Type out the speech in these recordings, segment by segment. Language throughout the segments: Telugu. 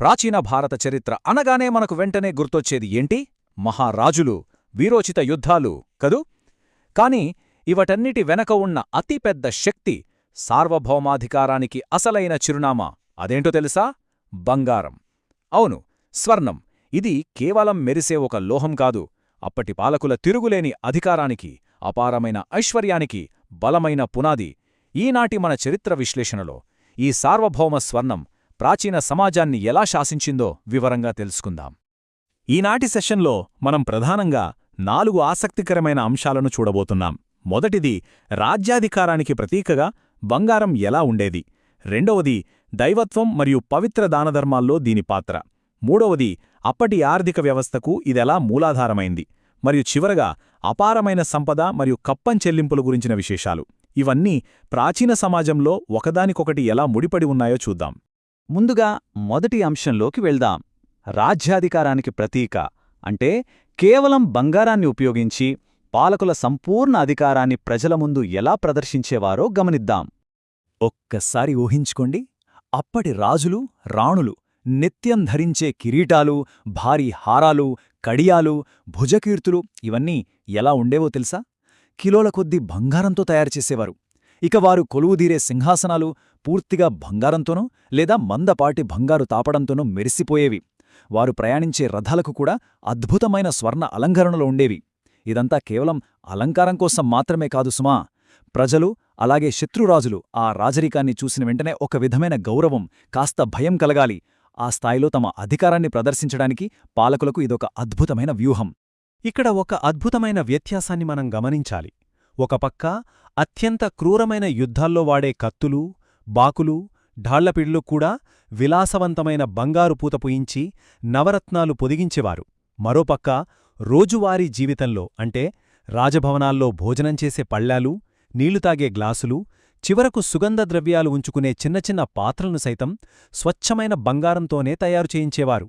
ప్రాచీన భారత చరిత్ర అనగానే మనకు వెంటనే గుర్తొచ్చేది ఏంటి? మహారాజులు, వీరోచిత యుద్ధాలు కదూ. కాని ఇవటన్నిటి వెనక ఉన్న అతిపెద్ద శక్తి, సార్వభౌమాధికారానికి అసలైన చిరునామా అదేంటో తెలుసా? బంగారం. అవును, స్వర్ణం. ఇది కేవలం మెరిసే ఒక లోహం కాదు. అప్పటి పాలకుల తిరుగులేని అధికారానికి, అపారమైన ఐశ్వర్యానికి బలమైన పునాది. ఈనాటి మన చరిత్ర విశ్లేషణలో ఈ సార్వభౌమ స్వర్ణం ప్రాచీన సమాజాన్ని ఎలా శాసించిందో వివరంగా తెలుసుకుందాం. ఈనాటి సెషన్లో మనం ప్రధానంగా 4 ఆసక్తికరమైన అంశాలను చూడబోతున్నాం. మొదటిది, రాజ్యాధికారానికి ప్రతీకగా బంగారం ఎలా ఉండేది. రెండవది, దైవత్వం మరియు పవిత్ర దానధర్మాల్లో దీని పాత్ర. మూడవది, అప్పటి ఆర్థిక వ్యవస్థకు ఇదెలా మూలాధారమైంది. మరియు చివరగా, అపారమైన సంపద మరియు కప్పం చెల్లింపుల గురించిన విశేషాలు. ఇవన్నీ ప్రాచీన సమాజంలో ఒకదానికొకటి ఎలా ముడిపడి ఉన్నాయో చూద్దాం. ముందుగా మొదటి అంశంలోకి వెళ్దాం. రాజ్యాధికారానికి ప్రతీక అంటే కేవలం బంగారాన్ని ఉపయోగించి పాలకుల సంపూర్ణ అధికారాన్ని ప్రజల ముందు ఎలా ప్రదర్శించేవారో గమనిద్దాం. ఒక్కసారి ఊహించుకోండి, అప్పటి రాజులు, రాణులు నిత్యం ధరించే కిరీటాలు, భారీ హారాలు, కడియాలు, భుజకీర్తులు ఇవన్నీ ఎలా ఉండేవో తెలుసా? కిలోల కొద్దీ బంగారంతో తయారుచేసేవారు. ఇక వారు కొలువుదీరే సింహాసనాలు పూర్తిగా బంగారంతోనో లేదా మందపాటి బంగారు తాపడంతోనో మెరిసిపోయేవి. వారు ప్రయాణించే రథాలకు కూడా అద్భుతమైన స్వర్ణ అలంకరణలు ఉండేవి. ఇదంతా కేవలం అలంకారం కోసం మాత్రమే కాదు సుమా. ప్రజలు, అలాగే శత్రురాజులు ఆ రాజరికాన్ని చూసిన వెంటనే ఒక విధమైన గౌరవం, కాస్త భయం కలగాలి. ఆ స్థాయిలో తమ అధికారాన్ని ప్రదర్శించడానికి పాలకులకు ఇదొక అద్భుతమైన వ్యూహం. ఇక్కడ ఒక అద్భుతమైన వ్యత్యాసాన్ని మనం గమనించాలి. ఒక పక్క అత్యంత క్రూరమైన యుద్ధాల్లో వాడే కత్తులు, బాకులు, ఢాళ్లపిళ్లు కూడా విలాసవంతమైన బంగారు పూత పూయించి నవరత్నాలు పొదిగించేవారు. మరోపక్క రోజువారీ జీవితంలో అంటే రాజభవనాల్లో భోజనం చేసే పళ్ళ్యాలు, నీళ్లు తాగే గ్లాసులు, చివరకు సుగంధ ద్రవ్యాలు ఉంచుకునే చిన్న చిన్న పాత్రలను సైతం స్వచ్ఛమైన బంగారంతోనే తయారు చేయించేవారు.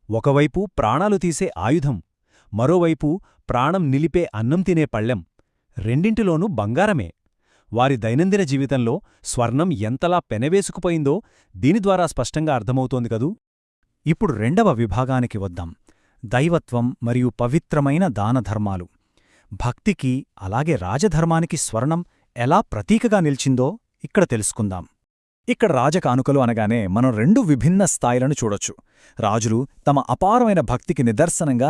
ఒకవైపు ప్రాణాలు తీసే ఆయుధం, మరోవైపు ప్రాణం నిలిపే అన్నం తినే పళ్ళెం. రెండింటిలోనూ బంగారమే. వారి దైనందిన జీవితంలో స్వర్ణం ఎంతలా పెనవేసుకుపోయిందో దీనిద్వారా స్పష్టంగా అర్థమవుతోంది కదూ. ఇప్పుడు రెండవ విభాగానికి వద్దాం. దైవత్వం మరియు పవిత్రమైన దానధర్మాలు. భక్తికి, అలాగే రాజధర్మానికి స్వర్ణం ఎలా ప్రతీకగా నిలిచిందో ఇక్కడ తెలుసుకుందాం. ఇక్కడ రాజకానుకలు అనగానే మనం 2 విభిన్న స్థాయిలను చూడొచ్చు. రాజులు తమ అపారమైన భక్తికి నిదర్శనంగా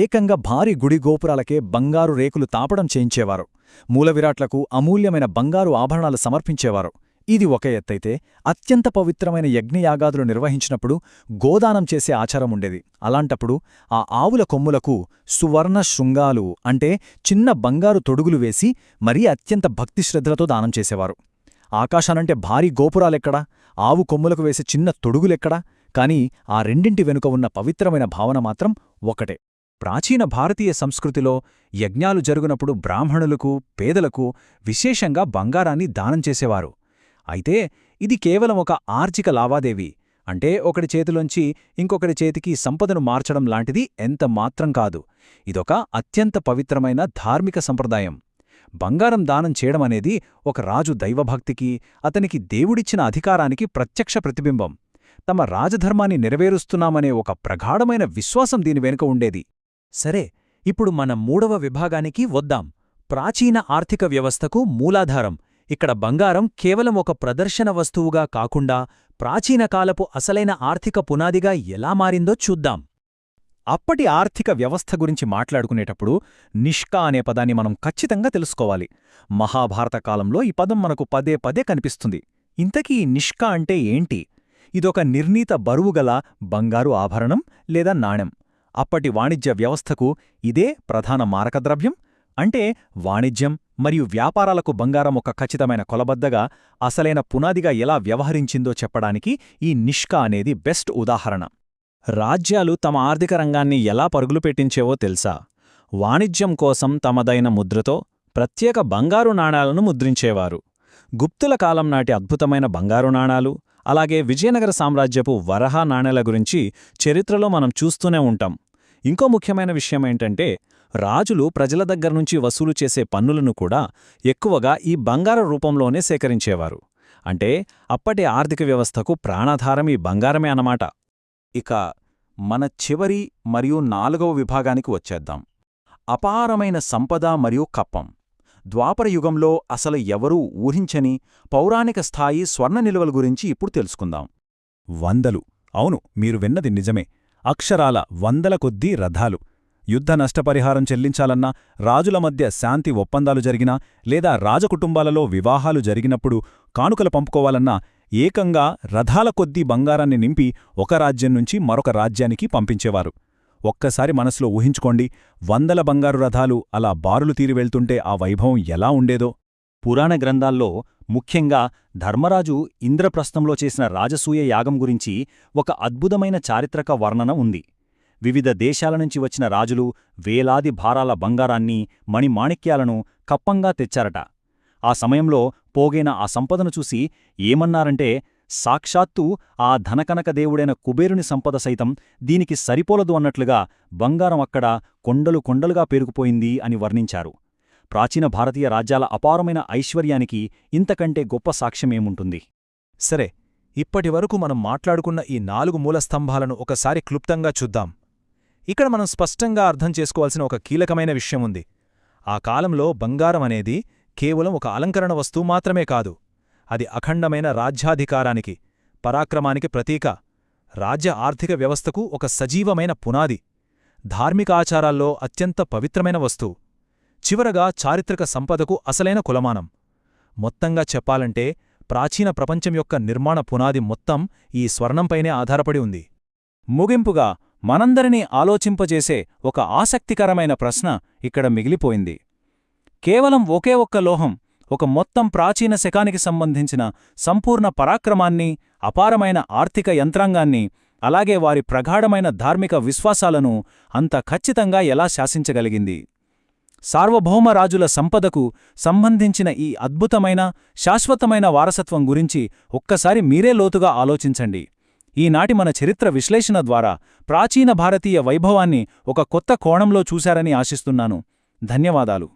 ఏకంగా భారీ గుడి గోపురాలకే బంగారు రేకులు తాపడం చేయించేవారు. మూలవిరాట్లకు అమూల్యమైన బంగారు ఆభరణాలు సమర్పించేవారు. ఇది ఒక ఎత్తైతే, అత్యంత పవిత్రమైన యజ్ఞయాగాదులు నిర్వహించినప్పుడు గోదానం చేసే ఆచారం ఉండేది. అలాంటప్పుడు ఆ ఆవుల కొమ్ములకు సువర్ణ శృంగాలు అంటే చిన్న బంగారు తొడుగులు వేసి మరీ అత్యంత భక్తిశ్రద్ధలతో దానం చేసేవారు. ఆకాశానంటే భారీ గోపురాలెక్కడా, ఆవు కొమ్ములకు వేసే చిన్న తొడుగులెక్కడా, కాని ఆ రెండింటి వెనుక ఉన్న పవిత్రమైన భావన మాత్రం ఒకటే. ప్రాచీన భారతీయ సంస్కృతిలో యజ్ఞాలు జరుగునప్పుడు బ్రాహ్మణులకు, పేదలకు విశేషంగా బంగారాన్ని దానం చేసేవారు. అయితే ఇది కేవలం ఒక ఆర్థిక లావాదేవీ, అంటే ఒకటి చేతిలోంచి ఇంకొకటి చేతికి సంపదను మార్చడం లాంటిది ఎంత మాత్రం కాదు. ఇదొక అత్యంత పవిత్రమైన ధార్మిక సంప్రదాయం. బంగారం దానం చేయడమనేది ఒక రాజు దైవభక్తికి, అతనికి దేవుడిచ్చిన అధికారానికి ప్రత్యక్ష ప్రతిబింబం. తమ రాజధర్మాన్ని నెరవేరుస్తున్నామనే ఒక ప్రగాఢమైన విశ్వాసం దీని వెనుక ఉండేది. సరే, ఇప్పుడు మన 3వ విభాగానికి వద్దాం. ప్రాచీన ఆర్థిక వ్యవస్థకు మూలాధారం. ఇక్కడ బంగారం కేవలం ఒక ప్రదర్శన వస్తువుగా కాకుండా ప్రాచీనకాలపు అసలైన ఆర్థిక పునాదిగా ఎలా మారిందో చూద్దాం. అప్పటి ఆర్థిక వ్యవస్థ గురించి మాట్లాడుకునేటప్పుడు నిష్కా అనే పదాన్ని మనం ఖచ్చితంగా తెలుసుకోవాలి. మహాభారత కాలంలో ఈ పదం మనకు పదే పదే కనిపిస్తుంది. ఇంతకీ ఈ నిష్కా అంటే ఏంటి? ఇదొక నిర్ణీత బరువుగల బంగారు ఆభరణం లేదా నాణెం. అప్పటి వాణిజ్య వ్యవస్థకు ఇదే ప్రధాన మారకద్రవ్యం. అంటే వాణిజ్యం మరియు వ్యాపారాలకు బంగారం ఒక ఖచ్చితమైన కొలబద్దగా, అసలైన పునాదిగా ఎలా వ్యవహరించిందో చెప్పడానికి ఈ నిష్కా అనేది బెస్ట్ ఉదాహరణ. రాజ్యాలు తమ ఆర్థిక రంగాన్ని ఎలా పరుగులు పెట్టించేవో తెలుసా? వాణిజ్యం కోసం తమదైన ముద్రతో ప్రత్యేక బంగారు నాణాలను ముద్రించేవారు. గుప్తుల కాలం నాటి అద్భుతమైన బంగారు నాణాలు, అలాగే విజయనగర సామ్రాజ్యపు వరహా నాణేల గురించి చరిత్రలో మనం చూస్తూనే ఉంటాం. ఇంకో ముఖ్యమైన విషయమేంటంటే, రాజులు ప్రజల దగ్గర్నుంచి వసూలు చేసే పన్నులను కూడా ఎక్కువగా ఈ బంగార రూపంలోనే సేకరించేవారు. అంటే అప్పటి ఆర్థిక వ్యవస్థకు ప్రాణాధారం ఈ బంగారమే అన్నమాట. ఇక మన చివరి మరియు 4వ విభాగానికి వచ్చేద్దాం. అపారమైన సంపద మరియు కప్పం. ద్వాపరయుగంలో అసలు ఎవరూ ఊహించని పౌరాణిక స్థాయి స్వర్ణ నిల్వల గురించి ఇప్పుడు తెలుసుకుందాం. వందలు. అవును, మీరు విన్నది నిజమే. అక్షరాల వందల కొద్దీ రథాలు. యుద్ధ నష్టపరిహారం చెల్లించాలన్నా, రాజుల మధ్య శాంతి ఒప్పందాలు జరిగినా, లేదా రాజకుటుంబాలలో వివాహాలు జరిగినప్పుడు కానుకలు పంపుకోవాలన్నా ఏకంగా రథాల కొద్దీ బంగారాన్ని నింపి ఒక రాజ్యం నుంచి మరొక రాజ్యానికి పంపించేవారు. ఒక్కసారి మనసులో ఊహించుకోండి, వందల బంగారు రథాలు అలా బారులు తీరి వెళ్తుంటే ఆ వైభవం ఎలా ఉండేదో. పురాణ గ్రంథాల్లో ముఖ్యంగా ధర్మరాజు ఇంద్రప్రస్థంలో చేసిన రాజసూయ యాగం గురించి ఒక అద్భుతమైన చారిత్రక వర్ణన ఉంది. వివిధ దేశాల నుంచి వచ్చిన రాజులు వేలాది భారాల బంగారాన్ని, మణిమాణిక్యాలను కప్పంగా తెచ్చారట. ఆ సమయంలో పోగైన ఆ సంపదను చూసి ఏమన్నారంటే, సాక్షాత్తు ఆ ధనకనక దేవుడైన కుబేరుని సంపద సైతం దీనికి సరిపోలదు అన్నట్లుగా బంగారం అక్కడ కొండలు కొండలుగా పేరుకుపోయింది అని వర్ణించారు. ప్రాచీన భారతీయ రాజ్యాల అపారమైన ఐశ్వర్యానికి ఇంతకంటే గొప్ప సాక్ష్యమేముంటుంది? సరే, ఇప్పటివరకు మనం మాట్లాడుకున్న ఈ 4 మూలస్తంభాలను ఒకసారి క్లుప్తంగా చూద్దాం. ఇక్కడ మనం స్పష్టంగా అర్థం చేసుకోవాల్సిన ఒక కీలకమైన విషయం ఉంది. ఆ కాలంలో బంగారం అనేది కేవలం ఒక అలంకరణ వస్తువు మాత్రమే కాదు. అది అఖండమైన రాజ్యాధికారానికి, పరాక్రమానికి ప్రతీక, రాజ్య ఆర్థిక వ్యవస్థకు ఒక సజీవమైన పునాది, ధార్మిక ఆచారాల్లో అత్యంత పవిత్రమైన వస్తువు, చివరగా చారిత్రక సంపదకు అసలైన కులమానం. మొత్తంగా చెప్పాలంటే ప్రాచీన ప్రపంచం యొక్క నిర్మాణ పునాది మొత్తం ఈ స్వర్ణంపైనే ఆధారపడి ఉంది. ముగింపుగా మనందరినీ ఆలోచింపజేసే ఒక ఆసక్తికరమైన ప్రశ్న ఇక్కడ మిగిలిపోయింది. కేవలం ఒకే ఒక్క లోహం ఒక మొత్తం ప్రాచీన శకానికి సంబంధించిన సంపూర్ణ పరాక్రమాన్ని, అపారమైన ఆర్థిక యంత్రాంగాన్ని, అలాగే వారి ప్రగాఢమైన ధార్మిక విశ్వాసాలను అంత ఖచ్చితంగా ఎలా శాసించగలిగింది? సార్వభౌమ రాజుల సంపదకు సంబంధించిన ఈ అద్భుతమైన, శాశ్వతమైన వారసత్వం గురించి ఒక్కసారి మీరే లోతుగా ఆలోచించండి. ఈనాటి మన చరిత్ర విశ్లేషణ ద్వారా ప్రాచీన భారతీయ వైభవాన్ని ఒక కొత్త కోణంలో చూశారని ఆశిస్తున్నాను. ధన్యవాదాలు.